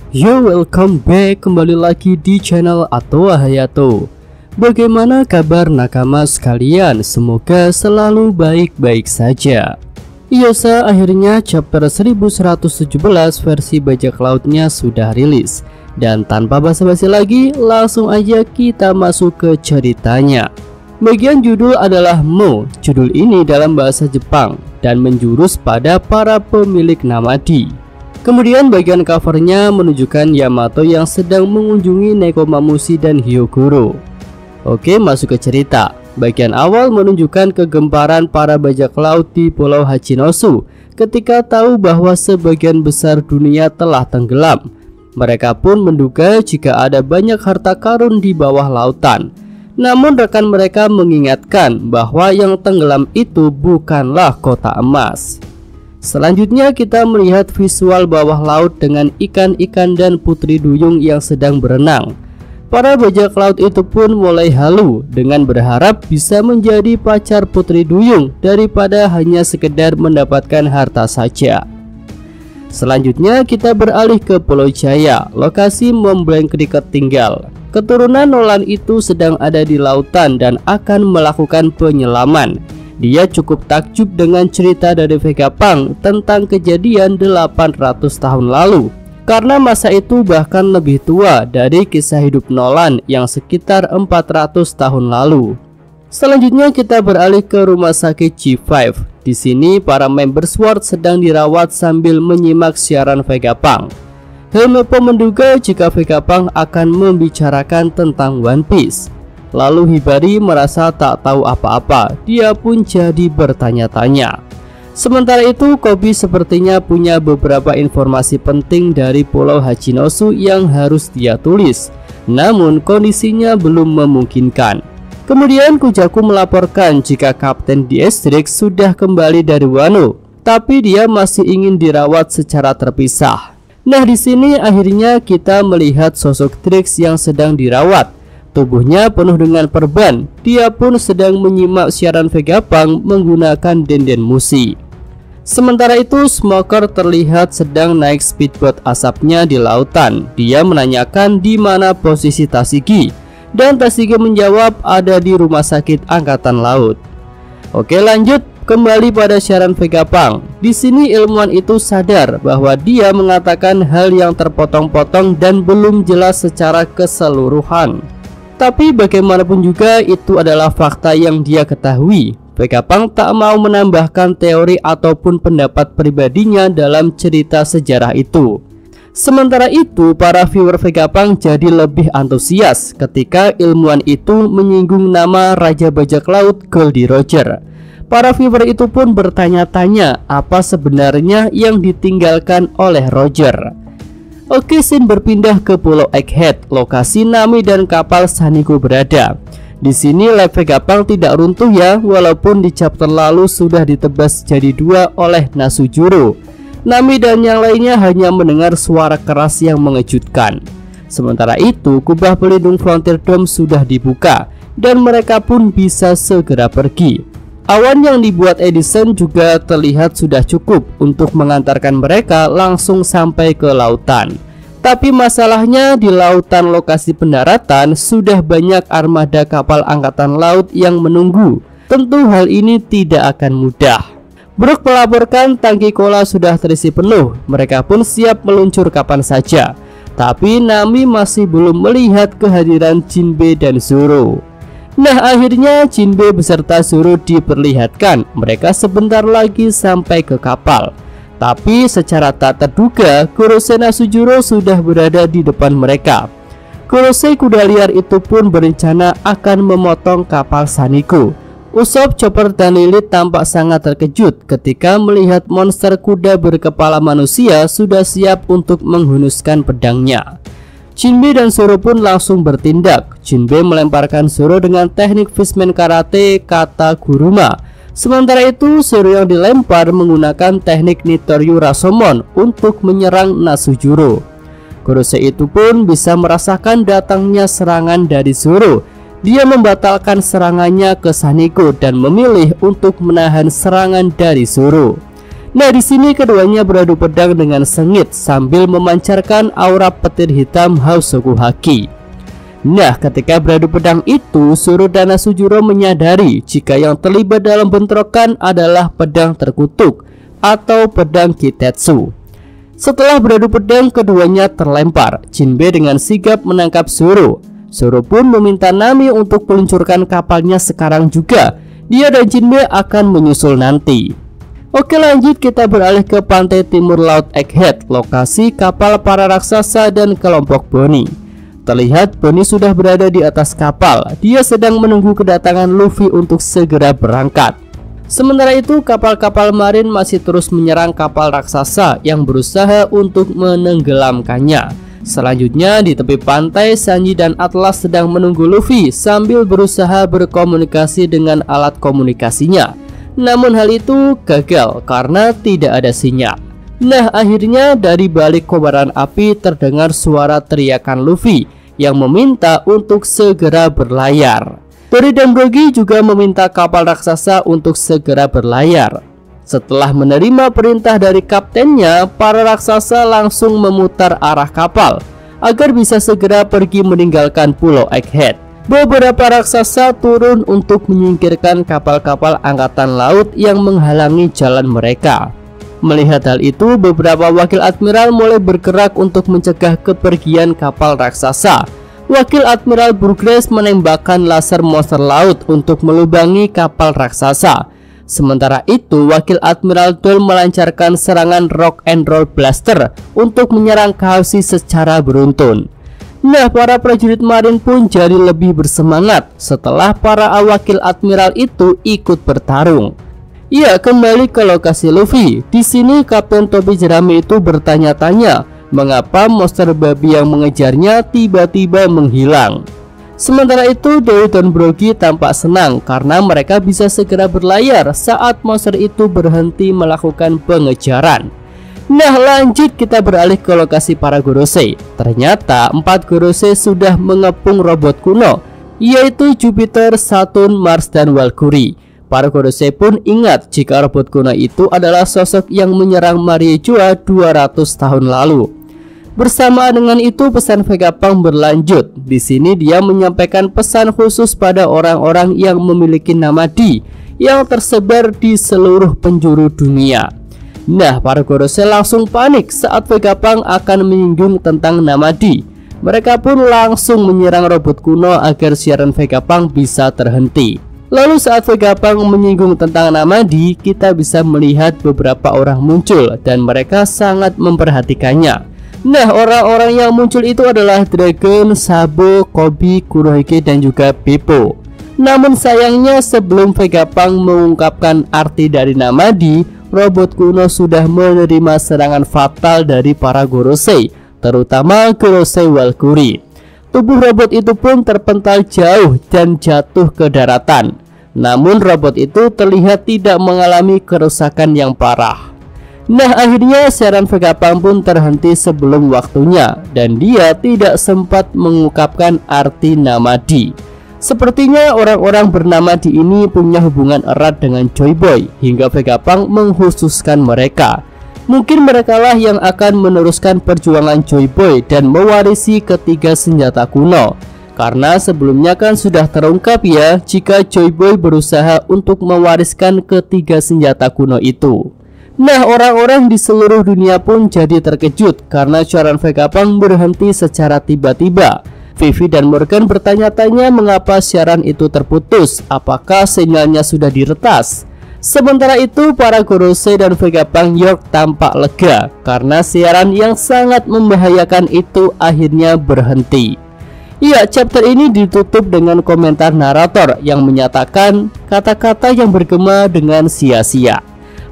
Yo, welcome back kembali lagi di channel Atoa Hayato. Bagaimana kabar nakama sekalian? Semoga selalu baik-baik saja. Iyasa, akhirnya chapter 1117 versi bajak lautnya sudah rilis. Dan tanpa basa-basi lagi, langsung aja kita masuk ke ceritanya. Bagian judul adalah Mo. Judul ini dalam bahasa Jepang dan menjurus pada para pemilik Namadi. Kemudian bagian covernya menunjukkan Yamato yang sedang mengunjungi Nekomamushi dan Hyogoro. Oke, masuk ke cerita. Bagian awal menunjukkan kegemparan para bajak laut di Pulau Hachinosu ketika tahu bahwa sebagian besar dunia telah tenggelam. Mereka pun menduga jika ada banyak harta karun di bawah lautan. Namun rekan mereka mengingatkan bahwa yang tenggelam itu bukanlah kota emas. Selanjutnya kita melihat visual bawah laut dengan ikan-ikan dan putri duyung yang sedang berenang. Para bajak laut itu pun mulai halu dengan berharap bisa menjadi pacar putri duyung daripada hanya sekedar mendapatkan harta saja. Selanjutnya kita beralih ke Pulau Jaya, lokasi Montblanc Cricket tinggal. Keturunan Nolan itu sedang ada di lautan dan akan melakukan penyelaman. Dia cukup takjub dengan cerita dari Vegapunk tentang kejadian 800 tahun lalu, karena masa itu bahkan lebih tua dari kisah hidup Nolan yang sekitar 400 tahun lalu. Selanjutnya kita beralih ke rumah sakit G5. Di sini para member SWORD sedang dirawat sambil menyimak siaran Vegapunk. Helmeppo menduga jika Vegapunk akan membicarakan tentang One Piece. Lalu Hibari merasa tak tahu apa-apa, dia pun jadi bertanya-tanya. Sementara itu Koby sepertinya punya beberapa informasi penting dari Pulau Hachinosu yang harus dia tulis. Namun kondisinya belum memungkinkan. Kemudian Kujaku melaporkan jika Kapten Diedrich sudah kembali dari Wano, tapi dia masih ingin dirawat secara terpisah. Nah, di sini akhirnya kita melihat sosok Trix yang sedang dirawat. Tubuhnya penuh dengan perban. Dia pun sedang menyimak siaran Vegapunk menggunakan denden mushi. Sementara itu Smoker terlihat sedang naik speedboat asapnya di lautan. Dia menanyakan di mana posisi Tashigi, dan Tashigi menjawab ada di rumah sakit angkatan laut. Oke, lanjut kembali pada siaran Vegapunk. Di sini ilmuwan itu sadar bahwa dia mengatakan hal yang terpotong-potong dan belum jelas secara keseluruhan. Tapi bagaimanapun juga itu adalah fakta yang dia ketahui. Vegapunk tak mau menambahkan teori ataupun pendapat pribadinya dalam cerita sejarah itu. Sementara itu para viewer Vegapunk jadi lebih antusias ketika ilmuwan itu menyinggung nama Raja Bajak Laut Goldie Roger. Para viewer itu pun bertanya-tanya apa sebenarnya yang ditinggalkan oleh Roger. Oke, scene berpindah ke Pulau Egghead, lokasi Nami dan kapal Saniko berada. Di sini lab Vegapunk tidak runtuh ya, walaupun di chapter lalu sudah ditebas jadi dua oleh Nasujuro. Nami dan yang lainnya hanya mendengar suara keras yang mengejutkan. Sementara itu, kubah pelindung Frontier Dome sudah dibuka dan mereka pun bisa segera pergi. Awan yang dibuat Edison juga terlihat sudah cukup untuk mengantarkan mereka langsung sampai ke lautan. Tapi masalahnya di lautan lokasi pendaratan sudah banyak armada kapal angkatan laut yang menunggu. Tentu hal ini tidak akan mudah. Brook melaporkan tangki cola sudah terisi penuh. Mereka pun siap meluncur kapan saja. Tapi Nami masih belum melihat kehadiran Jinbe dan Zoro. Nah, akhirnya Jinbe beserta Zoro diperlihatkan. Mereka sebentar lagi sampai ke kapal. Tapi secara tak terduga Kurose Nasujuro sudah berada di depan mereka. Kurose kuda liar itu pun berencana akan memotong kapal Saniko. Usopp, Chopper, dan Lilith tampak sangat terkejut ketika melihat monster kuda berkepala manusia sudah siap untuk menghunuskan pedangnya. Jinbe dan Zoro pun langsung bertindak. Jinbe melemparkan Zoro dengan teknik Fishman Karate Kata Guruma. Sementara itu Zoro yang dilempar menggunakan teknik Nitoryu Rashomon untuk menyerang Nasujuro. Kurose itu pun bisa merasakan datangnya serangan dari Zoro. Dia membatalkan serangannya ke Saniko dan memilih untuk menahan serangan dari Zoro. Nah, di sini keduanya beradu pedang dengan sengit sambil memancarkan aura petir hitam Hosoku Haki. Nah, ketika beradu pedang itu, Zoro dan Asujiro menyadari jika yang terlibat dalam bentrokan adalah pedang terkutuk atau pedang Kitetsu. Setelah beradu pedang, keduanya terlempar. Jinbe dengan sigap menangkap Zoro. Zoro pun meminta Nami untuk meluncurkan kapalnya sekarang juga. Dia dan Jinbe akan menyusul nanti. Oke, lanjut kita beralih ke pantai timur Laut Egghead, lokasi kapal para raksasa dan kelompok Bonnie. Terlihat Bonnie sudah berada di atas kapal. Dia sedang menunggu kedatangan Luffy untuk segera berangkat. Sementara itu, kapal-kapal marin masih terus menyerang kapal raksasa yang berusaha untuk menenggelamkannya. Selanjutnya di tepi pantai, Sanji dan Atlas sedang menunggu Luffy sambil berusaha berkomunikasi dengan alat komunikasinya. Namun hal itu gagal karena tidak ada sinyal. Nah, akhirnya dari balik kobaran api terdengar suara teriakan Luffy yang meminta untuk segera berlayar. Tori dan Brogy juga meminta kapal raksasa untuk segera berlayar. Setelah menerima perintah dari kaptennya, para raksasa langsung memutar arah kapal agar bisa segera pergi meninggalkan Pulau Egghead. Beberapa raksasa turun untuk menyingkirkan kapal-kapal angkatan laut yang menghalangi jalan mereka. Melihat hal itu, beberapa wakil admiral mulai bergerak untuk mencegah kepergian kapal raksasa. Wakil Admiral Burgess menembakkan laser monster laut untuk melubangi kapal raksasa. Sementara itu, Wakil Admiral Dole melancarkan serangan Rock and Roll Blaster untuk menyerang Kaushi secara beruntun. Nah, para prajurit marin pun jadi lebih bersemangat setelah para wakil admiral itu ikut bertarung. Ya, kembali ke lokasi Luffy. Di sini Kapten Tobi Jerami itu bertanya-tanya mengapa monster babi yang mengejarnya tiba-tiba menghilang. Sementara itu, Dewi dan Brogy tampak senang karena mereka bisa segera berlayar saat monster itu berhenti melakukan pengejaran. Nah, lanjut kita beralih ke lokasi para Gorosei. Ternyata 4 Gorosei sudah mengepung robot kuno, yaitu Jupiter, Saturn, Mars, dan Valkyrie. Para Gorosei pun ingat jika robot kuno itu adalah sosok yang menyerang Mariejoa 200 tahun lalu. Bersamaan dengan itu, pesan Vegapunk berlanjut. Di sini dia menyampaikan pesan khusus pada orang-orang yang memiliki Namadi yang tersebar di seluruh penjuru dunia. Nah, para Gorosei langsung panik saat Vegapunk akan menyinggung tentang Namadi. Mereka pun langsung menyerang robot kuno agar siaran Vegapunk bisa terhenti. Lalu saat Vegapunk menyinggung tentang Namadi, kita bisa melihat beberapa orang muncul dan mereka sangat memperhatikannya. Nah, orang-orang yang muncul itu adalah Dragon, Sabo, Koby, Kurohige, dan juga Beppo. Namun sayangnya sebelum Vegapunk mengungkapkan arti dari Namadi, robot kuno sudah menerima serangan fatal dari para Gorosei, terutama Gorosei Valkyrie. Tubuh robot itu pun terpental jauh dan jatuh ke daratan. Namun robot itu terlihat tidak mengalami kerusakan yang parah. Nah, akhirnya siaran Vegapunk pun terhenti sebelum waktunya dan dia tidak sempat mengungkapkan arti Namadi. Sepertinya orang-orang bernama di ini punya hubungan erat dengan Joy Boy hingga Vegapunk mengkhususkan mereka. Mungkin merekalah yang akan meneruskan perjuangan Joy Boy dan mewarisi ketiga senjata kuno. Karena sebelumnya kan sudah terungkap ya jika Joy Boy berusaha untuk mewariskan ketiga senjata kuno itu. Nah, orang-orang di seluruh dunia pun jadi terkejut karena siaran Vegapunk berhenti secara tiba-tiba. Vivi dan Morgan bertanya-tanya mengapa siaran itu terputus, apakah sinyalnya sudah diretas. Sementara itu, para Gorosei dan Vegapunk York tampak lega karena siaran yang sangat membahayakan itu akhirnya berhenti. Ya, chapter ini ditutup dengan komentar narator yang menyatakan kata-kata yang bergema dengan sia-sia.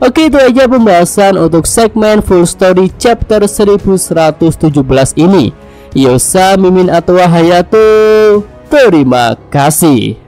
Oke, itu aja pembahasan untuk segmen full story chapter 1117 ini. Yosa Mimin Atwa Hayato. Terima kasih.